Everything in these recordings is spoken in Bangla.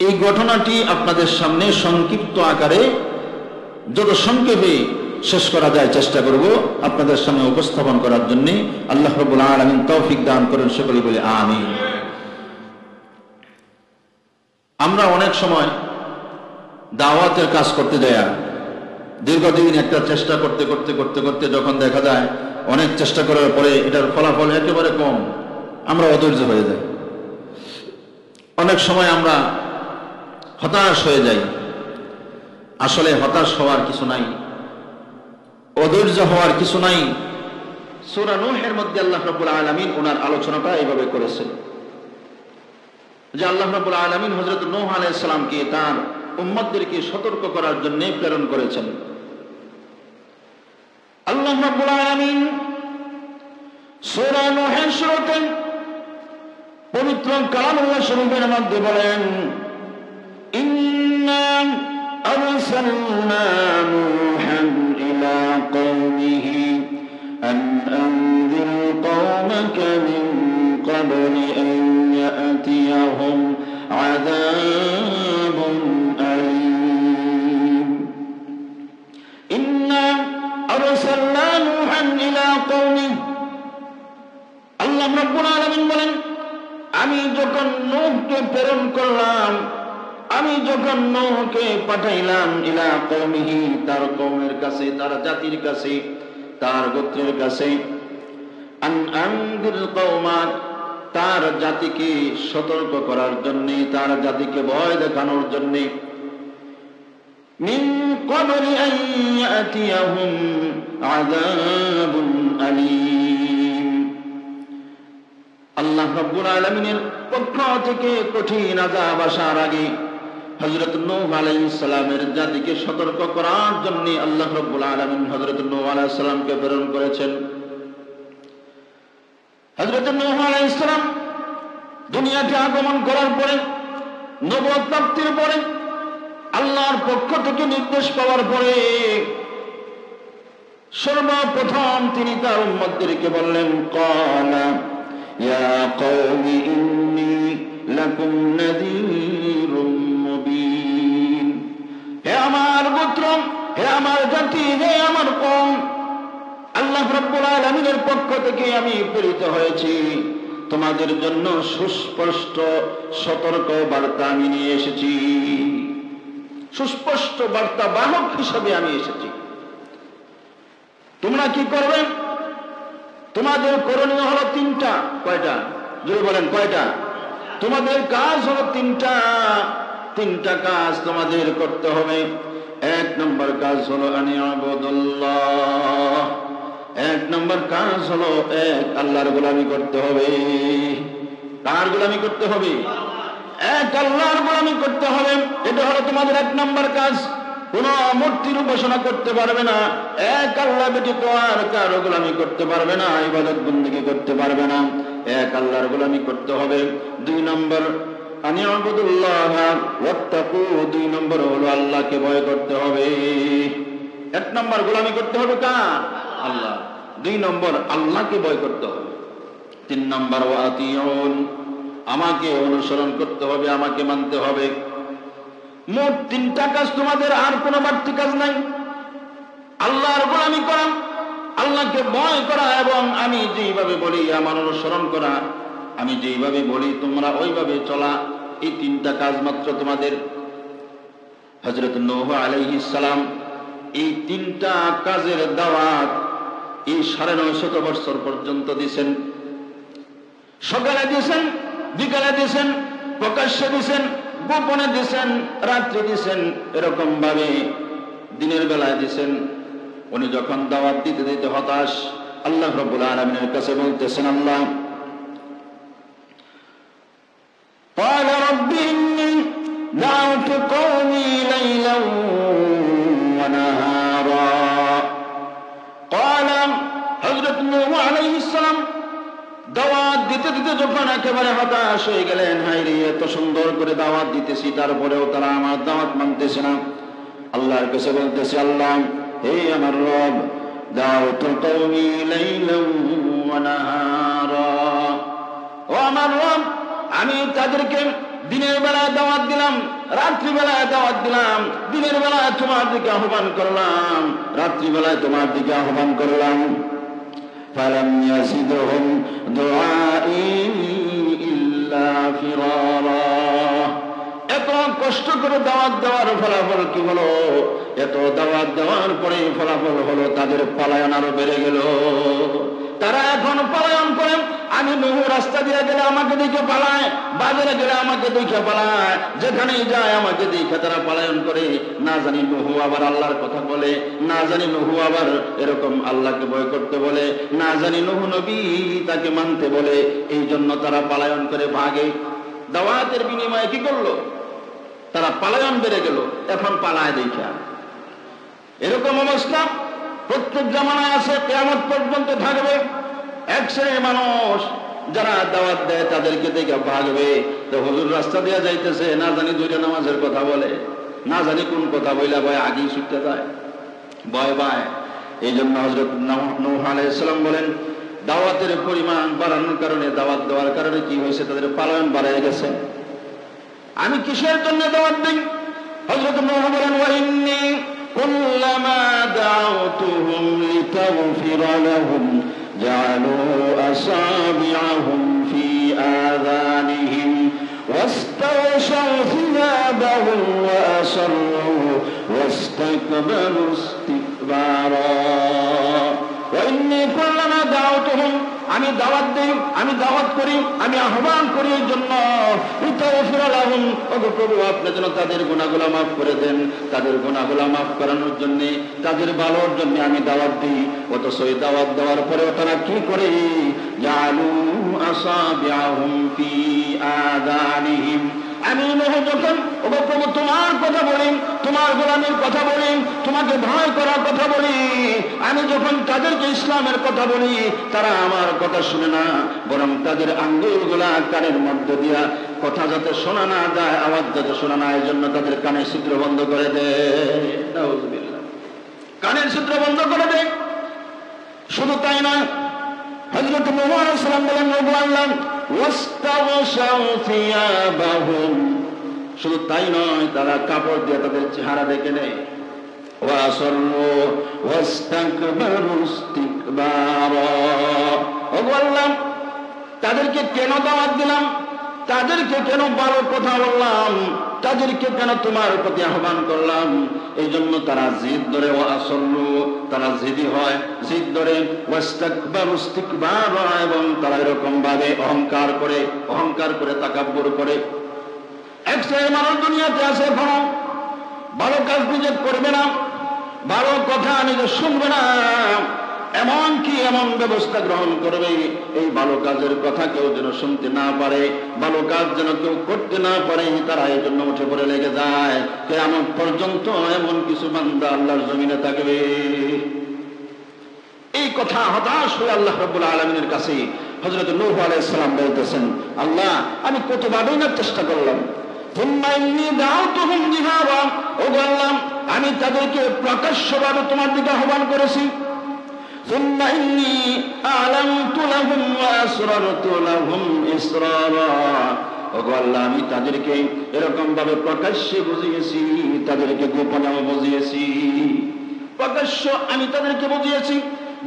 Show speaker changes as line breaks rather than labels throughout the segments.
এই ঘটনাটি আপনাদের সামনে সংক্ষিপ্ত আকারে যত সংক্ষেপে শেষ করা যায় চেষ্টা করব আপনাদের সামনে উপস্থাপন করার জন্য। আল্লাহ রাব্বুল আলামিন তৌফিক দান করেন, সকলে বলি আমিন। আমরা অনেক সময় দাওয়াতের কাজ করতে যাই, দীর্ঘদিন একটা চেষ্টা করতে করতে করতে করতে যখন দেখা যায় অনেক চেষ্টা করার পরে এটার ফলাফল একেবারে কম, আমরা অধৈর্য হয়ে যাই। অনেক সময় আমরা হতাশ হয়ে যাই। আসলে হতাশ হওয়ার কিছু নাই, অধৈর্য হওয়ার কিছু নাই। সূরা নূহের মধ্যে আল্লাহ রাব্বুল আলামিন ওনার আলোচনাটা এইভাবে করেছেন যে আল্লাহ রাব্বুল আলামিন হযরত নূহ আলাইহিস সালামকে তার উম্মতদেরকে সতর্ক করার জন্য প্রেরণ করেছেন। আল্লাহ রাব্বুল আলামিন সূরা নূহের শুরুতে পবিত্র কালামুল্লাহ শরীফের মধ্যে বলেন, ইন্না আরসালনা নূহান ইলা কওমিহি আন আনযির কওমাকা মিন ক্বাবলি আন ইয়াতিয়াহুম আযাবুন আলীম। ইন্না আরসালনা নূহান ইলা কওমিহি, আল্লাহ রাব্বুল আলামিন বলেন, আমি যখন নূহকে প্রেরণ করলাম, আমি যখন নূহকে পাঠাইলাম ইলা কওমিহি, তার কওমের কাছে, তার জাতির কাছে, তার গোত্রের কাছে, আন আনযির কওমাক, তার জাতিকে সতর্ক করার জন্য, তার জাতিকে ভয় দেখানোর জন্য, মিন ক্বাবলি আন ইয়াতিয়াহুম আযাবুন আলীম, আল্লাহ রাব্বুল আলামিনের পক্ষ থেকে কঠিন আযাব আসার আগে হযরত নূহ আলাইহিস সালামের জাতিকে সতর্ক করার জন্য আল্লাহ রাব্বুল আলামিন হযরত নূহ আলাইহিস সালামকে প্রেরণ করেছেন। হযরত নূহ আলাইহিস সালাম দুনিয়াতে আগমন করার পরে, নবুয়ত প্রাপ্তির পরে, আল্লাহর পক্ষ থেকে নির্দেশ পাওয়ার পরে সর্বপ্রথম তিনি তার উম্মতদেরকে বললেন, ক্বালা ইয়া কওমি ইন্নী লাকুম নাযীরুম মুবিন, হে আমার গোত্র, হে আমার জাতি, হে আমার কওম, আল্লাহ রাব্বুল আলামিনের পক্ষ থেকে আমি প্রেরিত হয়েছি, তোমাদের জন্য সুস্পষ্ট সতর্ক বার্তা আমি নিয়ে এসেছি, সুস্পষ্ট বার্তা বাহক হিসেবে আমি এসেছি। তোমরা কি করবে? তোমাদের করণীয় হলো তিনটা। কয়টা? যদি বলেন কয়টা? তোমাদের কাজ হলো তিনটা। তিনটা কাজ তোমাদের করতে হবে। এক নম্বর কাজ হলো আনিয়াবুদুল্লাহ, এক নম্বর কাজ হলো এক আল্লাহর গোলামি করতে হবে। কার গোলামি করতে হবে? এক আল্লাহর গোলামি করতে হবে। এটা হলো তোমাদের এক নম্বর কাজ। কোন মূর্তির উপাসনা করতে পারবে না, এক আল্লাহ ব্যতীত আর কারো গোলামি করতে পারবে না, ইবাদত বন্দেগী করতে পারবে না, এক আল্লাহর গোলামি করতে হবে। দুই নম্বর আনিয়াবুদুল্লাহ ওয়াত্তাকু, দুই নম্বর হলো আল্লাহকে ভয় করতে হবে। এক নম্বর গোলামি করতে হবে কার? আল্লাহ। দুই নম্বর আল্লাহকে ভয় করতে হবে। তিন নম্বর ওয়াতিউন, আমাকে অনুসরণ করতে হবে, আমাকে মানতে হবে। মোট তিনটা কাজ তোমাদের, আর কোনো বাড়তি কাজ নাই। আল্লাহর গোলামি করা, আল্লাহকে ভয় করা, এবং আমি যেইভাবে বলি আমার অনুসরণ করা, আমি যেইভাবে বলি তোমরা ওইভাবে চলা, এই তিনটা কাজ মাত্র তোমাদের। হযরত নূহ আলাইহিস সালাম এই তিনটা কাজের দাওয়াত এই ৯৫০ বছর পর্যন্ত দিয়েছেন। সকালে দিয়েছেন, বিকালে দিয়েছেন, প্রকাশ্যে দিয়েছেন, গোপনে দিয়েছেন, রাত্রে দিয়েছেন, এরকম ভাবে দিনের বেলায় দিয়েছেন। উনি যখন দাওয়াত দিতে দিতে হতাশ, আল্লাহ রাব্বুল আলামিনের কাছে বলতেছেন, আল্লাহ قال رب إني دعوت قومي ليلا ونهارا। قال হযরত নূহ আলাইহিস সালাম দাওয়াত দিতে দিতে যখন একেবারে হতাশ হয়ে গেলেন, হায়রে এত সুন্দর করে দাওয়াত দিতেছি তারপরেও তারা আমার দাওয়াত মানতেছে না, আল্লাহর কাছে বলতেছে, আল্লাহ হে আমার রব, দাওতু কওমি লাইলান ওয়া নাহারা, ও আমার রব, আমি তাদেরকে দিনের বেলায় দাওয়াত দিলাম, রাত্রিবেলায় দাওয়াত দিলাম, দিনের বেলায় তোমার দিকে আহ্বান করলাম, রাত্রিবেলায় তোমার দিকে আহ্বান করলাম। ফালাম ইয়াজিদহুম দুআই ইল্লা ফিরারা। এত কষ্ট করে দাওয়াত দেওয়ার ফলাফল কি হলো? এত দাওয়াত দেওয়ার পরে ফলাফল হলো তাদের পলায়ন আরো বেড়ে গেল। তারা এখন পলায়ন করেন। আমি নূহ রাস্তা দিয়ে গেলে আমাকে দেখে পালায়, বাজারে গেলে আমাকে দেখে পালায়, যেখানেই যায় আমাকে দেখে তারা পলায়ন করে। না জানি নূহ আবার আল্লাহর কথা বলে, না জানি নূহ আবার এরকম আল্লাহকে ভয় করতে বলে, না জানি নূহ নবী তাকে মানতে বলে। এই জন্য তারা পলায়ন করে ভাগে। দাওয়াতের বিনিময়ে কি করলো? তারা পলায়ন বেড়ে গেল। এখন পালায় দেখা। এরকম অবস্থা প্রত্যেক জামানায় আছে, কিয়ামত পর্যন্ত থাকবে। এক শ্রেণীর মানুষ যারা দাওয়াত দেয় তাদেরকে দেখে ভাগবে। তো হুজুর রাস্তা দিয়ে যাইতেছে, না জানি দুইটা নামাজের কথা বলে, না জানি কোন কথা বইলা ভয় আগেই ছুটতে যায়, ভয় পায়। এই জন্য হযরত নূহ আলাইহিস সালাম বলেন, দাওয়াতের পরিমাণ বাড়ানোর কারণে, দাওয়াত দেওয়ার কারণে কি হয়েছে? তাদের পালন বাড়ায় গেছে। আমি কিসের জন্য দাওয়াত দিই? হযরত নূহ বলেন, ওয়া ইন্নী কুল্লামা দাউতুহুম লিতাগফিরা লাহুম জাআলু আসাবিআহুম ফি আযানিহিম ওয়াস্তাগশাউ সিয়াবাহুম ওয়া আসররু ওয়াস্তাকবারু ইস্তিকবারা। ওয়া ইন্নী কুল্লামা দাউতুহুম, আমি দাওয়াত দেই, আমি দাওয়াত করি, আমি আহ্বান করি এই জন্য, লিতাগফিরা লাহুম, ওগো প্রভু আপনি যেন তাদের গুনাহগুলো মাফ করে দেন। তাদের গুনাহগুলো মাফ করানোর জন্য, তাদের ভালোর জন্য আমি দাওয়াত দিই। অথচ এই দাওয়াত দেওয়ার পরেও তারা কি করে? জাআলু আসাবিআহুম ফি আযানিহিম। আমি নূহ যখন ওগো প্রভু তোমার কথা বলি, তোমার গোলামীর কথা বলি, তোমাকে ভয় করার কথা বলি, আমি যখন তাদেরকে ইসলামের কথা বলি, তারা আমার কথা শুনে না, বরং তাদের আঙ্গুলগুলা কানের মধ্যে দিয়া কথা যাতে শোনা না যায়, আওয়াজ যাতে শোনা না, এই জন্য তাদের কানের ছিদ্র বন্ধ করে দেয়। নাউযুবিল্লাহ। কানের ছিদ্র বন্ধ করে দেয়। শুধু তাই না, হযরত নূহ আলাইহিস সালাম বলেন, ওগো আল্লাহ, ওয়াস্তাগশাউ সিয়াবাহুম, শুধু তাই নয়, তারা কাপড় দিয়ে তাদের চেহারা ঢেকে নেয়। ওয়া আসররু ওয়াস্তাকবারু ইস্তিকবারা। ওগো আল্লাহ, তাদেরকে কেন দাওয়াত দিলাম? তাদেরকে কেন ভালো কথা বললাম? তাদেরকে কেন তোমার প্রতি আহ্বান করলাম? এই জন্য তারা জিদ ধরে, ওয়া আসররু, তারা জিদি হয়, জিদ ধরে, ওয়াস্তাকবারু ইস্তিকবারা, এবং তারা এরকম ভাবে অহংকার করে তাকাব্বুর করে। এক শ্রেণীর মানুষ দুনিয়াতে আছে, এখনো ভালো কাজ নিজে করবে না, ভালো কথা নিজে শুনবে না, এমনকি এমন ব্যবস্থা গ্রহণ করবে এই ভালো কাজের কথা কেউ যেন শুনতে না পারে, ভালো কাজ যেন কেউ করতে না পারে। তারা এই জন্য উঠে পড়ে লেগে যায়। কিয়ামত পর্যন্ত এমন কিছু বান্দা আল্লাহর জমিনে থাকবে। এই কথা হতাশ হয়ে আল্লাহ রাব্বুল আলামিনের কাছে হযরত নূহ আলাইহিস সালাম বলতেছেন, আল্লাহ আমি কতভাবেই না চেষ্টা করলাম, থুম্মা ইন্নী দাউতুহুম জিহারা, ওগো আল্লাহ আমি তাদেরকে প্রকাশ্যভাবে তোমার দিকে আহ্বান করেছি। থুম্মা ইন্নী আ'লানতু লাহুম ওয়া আসরারতু লাহুম ইসরারা, ওগো আল্লাহ আমি তাদেরকে এরকম ভাবে প্রকাশ্যে বুঝিয়েছি, তাদেরকে গোপনে বুঝিয়েছি। প্রকাশ্য আমি তাদেরকে বুঝিয়েছি,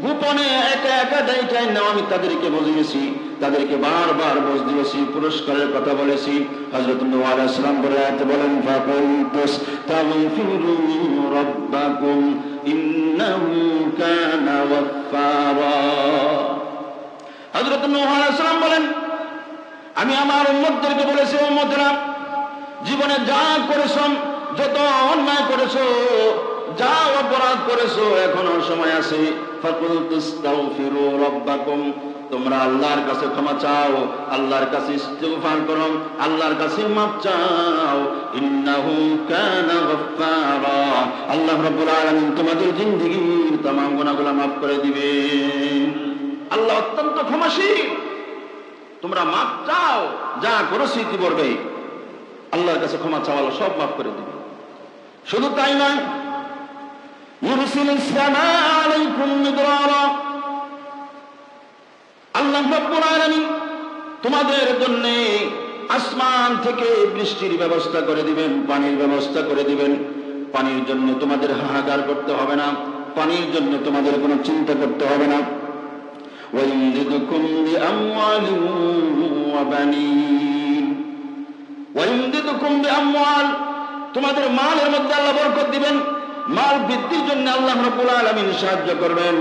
গোপনে একা একা দায়িত্ব নাও আমি তাদেরকে বুঝিয়েছি, তাদেরকে বারবার বুঝ দিয়েছি, পুরস্কারের কথা বলেছি। হযরত নূহ আলাইহিস সালাম বলেন, ফাকুলতুস্তাগফিরু রাব্বাকুম ইন্নাহু কানা গাফফারা। হযরত নূহ আলাইহিস সালাম বলেন, আমি আমার উম্মতদেরকে বলেছি, উম্মতেরা জীবনে যা করেছো, যত অন্যায় করেছো, যা অপরাধ করেছো, এখনো সময় আছে। ফাকুলতুস্তাগফিরু রাব্বাকুম, তোমরা আল্লাহর কাছে ক্ষমা চাও, আল্লাহর কাছে ইস্তিগফার করো, আল্লাহর কাছে মাফ চাও। ইন্নাহু কানা গাফফারা, আল্লাহ রাব্বুল আলামিন তোমাদের জিন্দেগীর तमाम গুনাহগুলো মাফ করে দিবেন। আল্লাহ অত্যন্ত ক্ষমাশীল। তোমরা মাফ চাও, যা করেছো ইতিপূর্বে আল্লাহর কাছে ক্ষমা চাওয়ালো সব মাফ করে দিবে। শুধু তাই নয়, ইউরসিলিস সামা আলাইকুম মিদরারা, আল্লাহ রাব্বুল আলামিন তোমাদের জন্য আসমান থেকে বৃষ্টির ব্যবস্থা করে দিবেন, পানির ব্যবস্থা করে দিবেন। পানির জন্য তোমাদের হাহাকার করতে হবে না, পানির জন্য তোমাদের কোনো চিন্তা করতে হবে না। وَيُمْدِدْكُمْ بِأَمْوَالٍ وَبَنِينَ وَيُمْدِدْكُمْ بِأَمْوَالٍ তোমাদের মালের মধ্যে আল্লাহ বরকত দিবেন, মাল বৃদ্ধির জন্য আল্লাহ রাব্বুল আলামিন সাহায্য করবেন।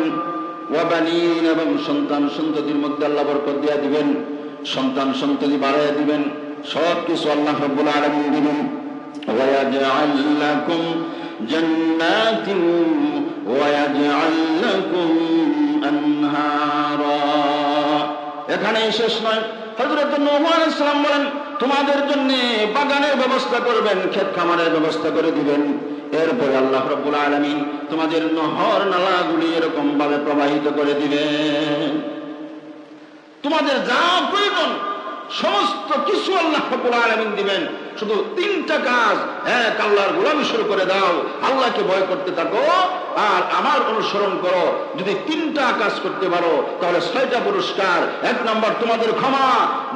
ওয়াবানিন এবং সন্তান সন্ততির মধ্যে আল্লাহ বরকত দিয়ে দিবেন, সন্তান সন্ততি বাড়াইয়া দিবেন, সব কিছু আল্লাহ রাব্বুল আলামিন দিবেন। ওয়ায়াজআল লাকুম জান্নাতিন ওয়ায়াজআল লাকুম আনহারা। এখানেই শেষ নয়, হযরত নূহ আলাইহিস সালাম বলেন তোমাদের জন্য বাগানের ব্যবস্থা করবেন, ক্ষেত খামারের ব্যবস্থা করে দিবেন। এরপরে আল্লাহ রাব্বুল আলামিন তোমাদের নহর নালাগুলি এরকম ভাবে প্রবাহিত করে দিবেন, তোমাদের যা প্রয়োজন সমস্ত কিছু আল্লাহ রাব্বুল আলামিন দিবেন। শুধু তিনটা কাজ, এক আল্লাহর গোলামি শুরু করে দাও, আল্লাহকে ভয় করতে থাকো আর আমার অনুসরণ করো। যদি তিনটা কাজ করতে পারো তাহলে 6টা পুরস্কার। 1 নম্বর তোমাদের ক্ষমা,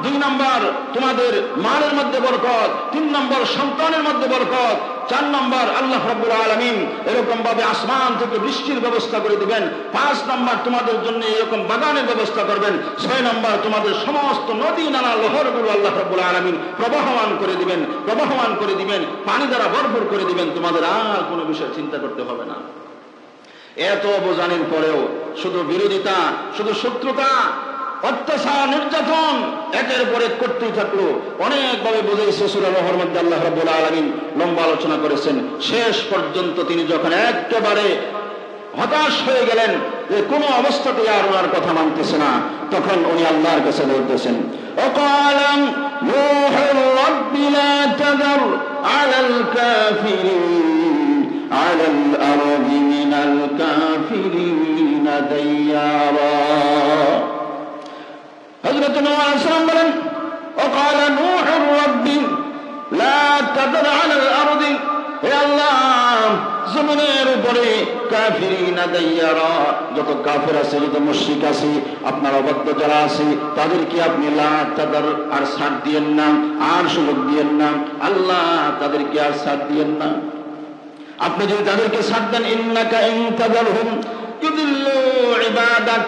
2 নম্বর তোমাদের মালের মধ্যে বরকত, 3 নম্বর সন্তানের মধ্যে বরকত, 4 নম্বর আল্লাহ রাব্বুল আলামিন এরকম ভাবে আসমান থেকে বৃষ্টির ব্যবস্থা করে দিবেন, 5 নম্বর তোমাদের জন্য এরকম বাগানের ব্যবস্থা করবেন, 6 নম্বর তোমাদের সমস্ত নদী নালা লহরগুলো আল্লাহ রাব্বুল আলামিন প্রবাহমান করে দিবেন, প্রবাহমান করে দিবেন, পানি দ্বারা ভরপুর করে দিবেন। তোমাদের আর কোনো বিষয় চিন্তা করতে হবে না। এত বোঝানোর পরেও শুধু বিরোধিতা, শুধু শত্রুতা, অত্যাচার, নির্যাতন একের পর এক করতেই থাকলো। অনেকভাবে বুঝাইছে সূরা নূহের মধ্যে আল্লাহ রাব্বুল আলামিন লম্বা আলোচনা করেছেন। শেষ পর্যন্ত তিনি যখন একেবারে হতাশ হয়ে গেলেন যে কোনো অবস্থাতে আর ওনার কথা মানতেছে না, তখন উনি আল্লাহর কাছে বলতেছেন ওয়াকালা নূহুর রাব্বি লা তাযার আলাল কাফিরিন আলাল আরদি মিনাল কাফিরিন দাইয়ারা। হযরত নূহ আলাইহিস সালাম বলেন ওয়াকালা নূহুর রাব্বি লা তাযার আলাল আরদি, হে আল্লাহ জমিনের উপরে কাফিরিনা দাইয়ারা, যত কাফের আছে, যত মুশরিক আছে, আপনার অবাধ্য যারা আছে তাদেরকে আপনি লা তাদার আর ছাড় দিয়েন না, আর সুযোগ দিয়েন না। আল্লাহ তাদেরকে আর ছাড় দিয়েন না। আপনি যদি তাদেরকে ছাড় দেন, ইন্নাকা ইন তাদারহুম ইউদিল্লু ইবাদাক,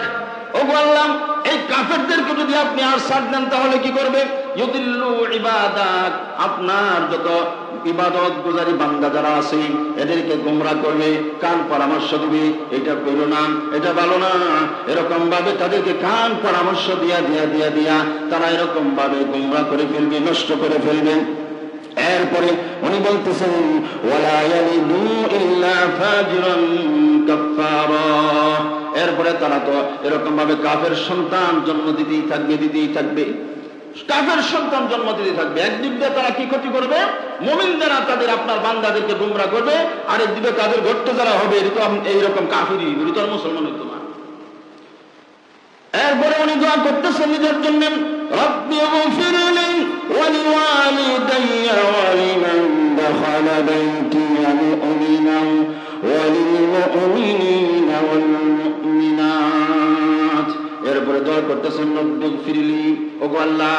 ওগো আল্লাহ এই কাফেরদেরকে যদি আপনি আর ছাড় দেন তাহলে কি করবে? ইউদিল্লু ইবাদাক, আপনার যত ইবাদত গুজারি বান্দা যারা আছে এদেরকে গোমরা করবে, কান পরামর্শ দিবে, এটা করো না, এটা ভালো না, এরকম ভাবে তাদেরকে কান পরামর্শ দিয়া দিয়া দিয়া দিয়া তারা এরকম ভাবে গোমরা করে ফেলবে, নষ্ট করে ফেলবে। এরপরে উনি বলতেছেন ওয়ালা ইয়ালিদু ইল্লা ফাজিরান কাফফারা, এরপরে তারা তো এরকম ভাবে কাফের সন্তান জন্ম দিতেই থাকবে, দিতেই থাকবে, কাফের সন্তান জন্ম দিতে থাকবে। একদিক দিয়ে তারা কি ক্ষতি করবে? মুমিন যারা তাদের আপনার বান্দাদেরকে গুমরা করবে, আর একদিকে তাদের ঘটতে যারা হবে এরকম এইরকম কাফিরি, এরকম মুসলমান হইতো না। এরপরে উনি দোয়া করতেছেন নিজের জন্য, রব্বি গফিরলি ওয়া লিওয়ালিদাইয়া ওয়া লিমান দাখালা বাইতিয়া মুমিনান ওয়া লিল মুমিনিনা ওয়াল মুমিনাত। এরপরে দোয়া করতেছেন রব্বি গফিরলি, ওগো আল্লাহ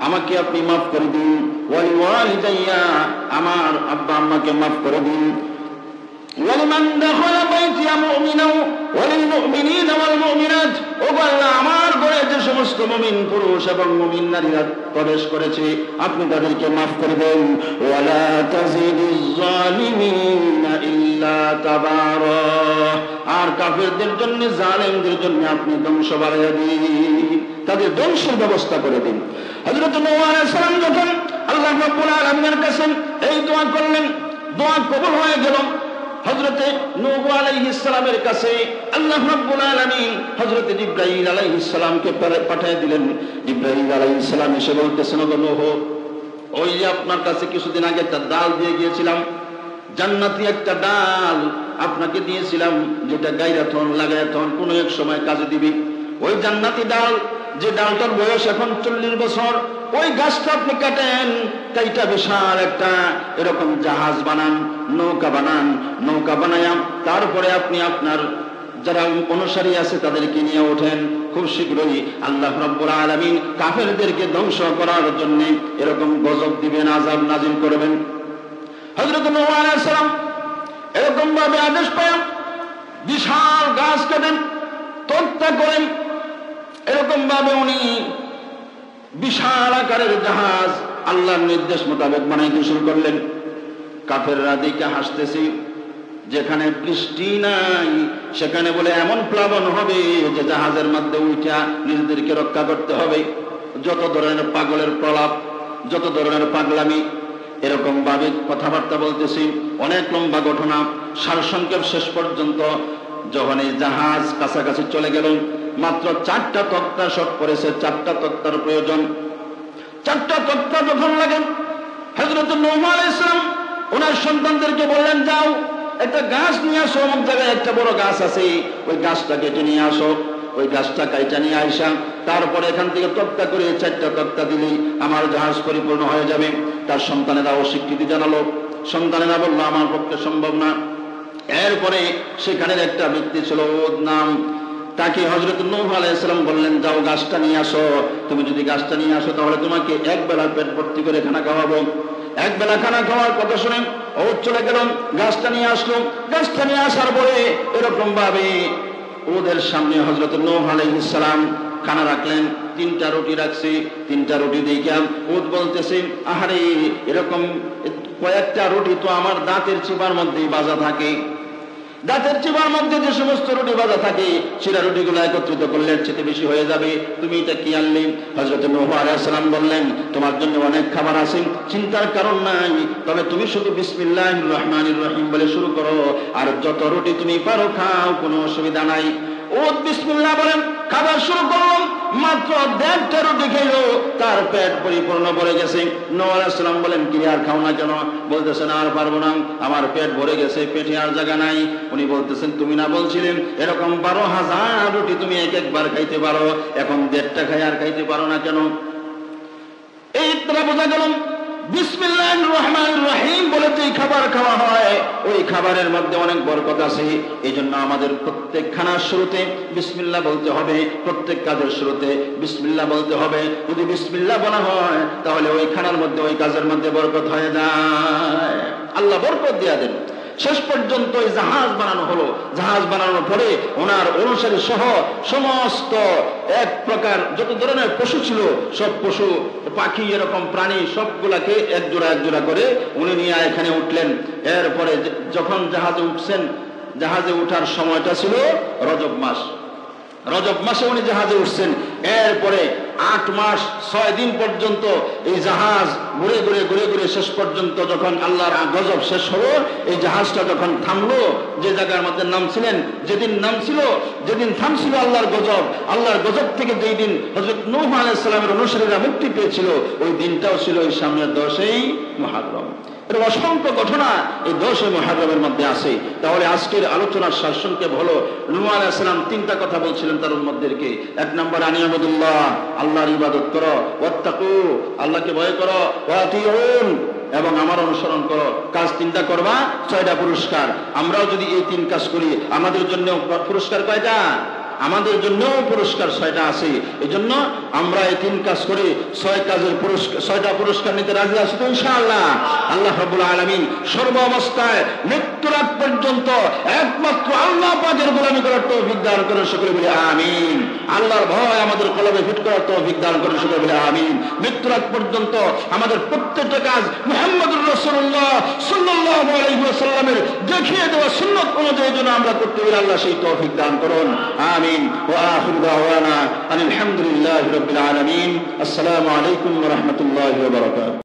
আমাকে আপনি মাফ করে দিন, ওয়া লিওয়ালিদাইয়া আমার আব্বা আম্মাকে মাফ করে দিন, ওয়া লিমান দাখালা বাইতিয়া মুমিনান ওয়া লিল মুমিনিনা ওয়াল মুমিনাত, ওগো আল্লাহ আমার ঘরে যে সমস্ত মুমিন পুরুষ এবং মুমিন নারীরা প্রবেশ করেছে আপনি তাদেরকে মাফ করে দেন, ওয়ালা তাজিদিজ জালিমিনা ইল্লা তাবারা, আর কাফেরদের জন্য, জালেমদের জন্য আপনি ধ্বংস বাড়াইয়া দিন, তাদের ধ্বংসের ব্যবস্থা করে দিন। হযরত নূহ আলাইহিস সালাম যখন আল্লাহ রাব্বুল আলামিনের কাছে এই দোয়া করলেন, দোয়া কবুল হয়ে গেল। হযরতে নূহ আলাইহিস সালামের কাছে আল্লাহ রাব্বুল আলামিন হযরতে জিবরাইল আলাইহিস সালামকে পাঠিয়ে দিলেন। জিবরাইল আলাইহিস সালাম এসে বলতেছেন, ওগো নূহ, ওই যে আপনার কাছে কিছুদিন আগে একটা ডাল দিয়ে গিয়েছিলাম, জান্নাতি একটা ডাল আপনাকে দিয়েছিলাম, যেটা গায়রা থন লাগায়া থন কোনো এক সময় কাজে দিবে। ওই জান্নাতি ডাল, যে ডালটার বয়স এখন 40 বছর, ওই গাছটা আপনি কাটেন, কাইটা বিশাল একটা এরকম জাহাজ বানান, নৌকা বানান, নৌকা বানায়াম তারপরে আপনি আপনার যারা অনুসারী আছে তাদেরকে নিয়ে ওঠেন, খুব শীঘ্রই আল্লাহ রাব্বুল আলামিন কাফেরদেরকে ধ্বংস করার জন্য এরকম গজব দিবেন, আযাব নাযিল করবেন। হযরত নূহ আলাইহিস সালাম এরকম ভাবে আদেশ পান, বিশাল গাছ কাটেন, তক্তা করেন, এরকম ভাবে উনি বিশাল আকারের জাহাজ আল্লাহর নির্দেশ মোতাবেক বানাইতে শুরু করলেন। কাফেররা দিকে হাসতেছে, যেখানে বৃষ্টি নাই সেখানে বলে এমন প্লাবন হবে যে জাহাজের মধ্যে উঠা নিজেদেরকে রক্ষা করতে হবে। যত ধরনের পাগলের প্রলাপ, যত ধরনের পাগলামি, এরকম ভাবে কথাবার্তা বলতেছি। অনেক লম্বা ঘটনা, সারসংক্ষেপ শেষ পর্যন্ত যখন এই জাহাজ কাছাকাছি চলে গেল, মাত্র 4টা তক্তা শর্ট পড়েছে, 4টা তক্তার প্রয়োজন। 4টা তক্তা যখন লাগেন, হযরত নূহ আলাইহিস সালাম ওনার সন্তানদেরকে বললেন, যাও একটা গাছ নিয়ে আসো, অমুক জায়গায় একটা বড় গাছ আছে, ওই গাছটা কেটে নিয়ে আসো। ওই গাছটা কাইটা নিয়ে আইসা তারপরে এখান থেকে তক্তা করে 4টা তক্তা দিলেই আমার জাহাজ পরিপূর্ণ হয়ে যাবে। তার সন্তানেরা অস্বীকৃতি জানালো, সন্তানেরা বললো আমার পক্ষে সম্ভব না। এরপরে সেখানের একটা ব্যক্তি ছিল, ওর নাম, তাকে হযরত নূহ আলাইহিস সালাম বললেন, যাও গাছটা নিয়ে আসো। তুমি যদি গাছটা নিয়ে আসো তাহলে তোমাকে এক বেলা পেট ভর্তি করে খানা খাওয়াবো। এক বেলা খানা খাওয়ার কথা শুনে ও চলে গেল, গাছটা নিয়ে আসলো। গাছটা নিয়ে আসার পরে এরকম ভাবে ওদের সামনে হযরত নূহ আলাইহিস সালাম খানা রাখলেন। 3টা রুটি রাখছে। 3টা রুটি দেখে ওদ বলতেছে, আহারে এরকম কয়েকটা রুটি তো আমার দাঁতের চিপার মধ্যেই বাজা থাকে। দাঁতের চিপার মধ্যে যে সমস্ত রুটি বাজা থাকে, সেটা রুটিগুলো একত্রিত করলে এর চেয়ে বেশি হয়ে যাবে, তুমি এটা কি আনলে? হযরত নূহ আলাইহিস সালাম বললেন, তোমার জন্য অনেক খাবার আছে, চিন্তার কারণ নাই, তবে তুমি শুধু বিসমিল্লাহির রহমানির রহিম বলে শুরু করো, আর যত রুটি তুমি পারো খাও, কোনো অসুবিধা নাই। ও বিসমিল্লাহ বলেন, খাবার শুরু করলাম। মাত্র 1.5টা রুটি খেলো, তার পেট পরিপূর্ণ ভরে গেছে। নূহ আলাইহিস সালাম বলেন, কি আর খাও না কেন? বলতেছেন, আর পারবো না, আমার পেট ভরে গেছে, পেটে আর জায়গা নাই। উনি বলতেছেন, তুমি না বলছিলেন এরকম 12,000 রুটি তুমি একবার খাইতে পারো, এখন 1.5টা খাই আর খাইতে পারো না কেন? এই তোরা বোঝা গেল বিসমিল্লাহির রহমানির রহিম বলে যে খাবার খাওয়া হয়, ওই খাবারের মধ্যে অনেক বরকত আছে। এই জন্য আমাদের প্রত্যেক খানার শুরুতে বিসমিল্লাহ বলতে হবে, প্রত্যেক কাজের শুরুতে বিসমিল্লাহ বলতে হবে। যদি বিসমিল্লাহ বলা হয় তাহলে ওই খানার মধ্যে, ওই কাজের মধ্যে বরকত হয়ে যায়, আল্লাহ বরকত দিয়ে দেন। শেষ পর্যন্ত এই জাহাজ বানানো হলো। জাহাজ বানানোর পরে ওনার অনুসারী সহ সমস্ত এক প্রকার যত ধরনের পশু ছিল, সব পশু পাখি এরকম প্রাণী সবগুলাকে এক জোড়া করে উনি নিয়ে এখানে উঠলেন। এরপরে যখন জাহাজে উঠছেন, জাহাজে উঠার সময়টা ছিল রজব মাস। রজব মাসে উনি জাহাজে উঠছেন। এরপরে 8 মাস 6 দিন পর্যন্ত এই জাহাজ ঘুরে ঘুরে শেষ পর্যন্ত যখন আল্লাহর গজব শেষ হলো, এই জাহাজটা যখন থামলো, যে জায়গার মধ্যে নামছিলেন, যেদিন নামছিল, যেদিন থামছিল আল্লাহর গজব থেকে যেই দিন হযরত নূহ আলাইহিস সালামের অনুসারীরা মুক্তি পেয়েছিল, ওই দিনটাও ছিল এই সামনের 10ই মুহররম। এর অসংখ্য ঘটনা এই 10ই মুহররমের মধ্যে আছে। তাহলে আজকের আলোচনার সারসংক্ষেপ হলো, নূহ আলাইহিস সালাম 3টা কথা বলছিলেন তার উম্মতদেরকে। 1 নম্বর, আনিয়াবুদুল্লাহ, আল্লাহর ইবাদত করো, ওয়াত্তাকু, আল্লাহকে ভয় করো, ওয়াতিউন, এবং আমার অনুসরণ করো। কাজ 3টা করবা, 6টা পুরস্কার। আমরাও যদি এই 3 কাজ করি, আমাদের জন্য পুরস্কার কয়টা? আমাদের জন্য পুরস্কার 6টা আছে। এই জন্য আমরা এই 3 কাজ করি, 6টা পুরস্কার নিতে রাজি আছি তো ইনশাআল্লাহ? আল্লাহ রাব্বুল আলামিন সর্ব অবস্থায় মৃত্যুর আগ পর্যন্ত একমাত্র আল্লাহ পাকের গোলামি করার তৌফিক দান করেন, সকলে বলে আমিন। আল্লাহর ভয় আমাদের কলবে ফিট করার তৌফিক দান করেন, সকলে বলে আমিন। মৃত্যুর আগ পর্যন্ত আমাদের প্রত্যেকটা কাজ মুহাম্মদুর রাসূলুল্লাহ সাল্লাল্লাহু আলাইহি ওয়াসাল্লামের দেখিয়ে দেওয়া সুন্নাত অনুযায়ী যেন আমরা করতে পারি, আল্লাহ সেই তৌফিক দান করুন, আমিন। وآخر دعوانا أن الحمد لله رب العالمين. السلام عليكم ورحمة الله وبركاته.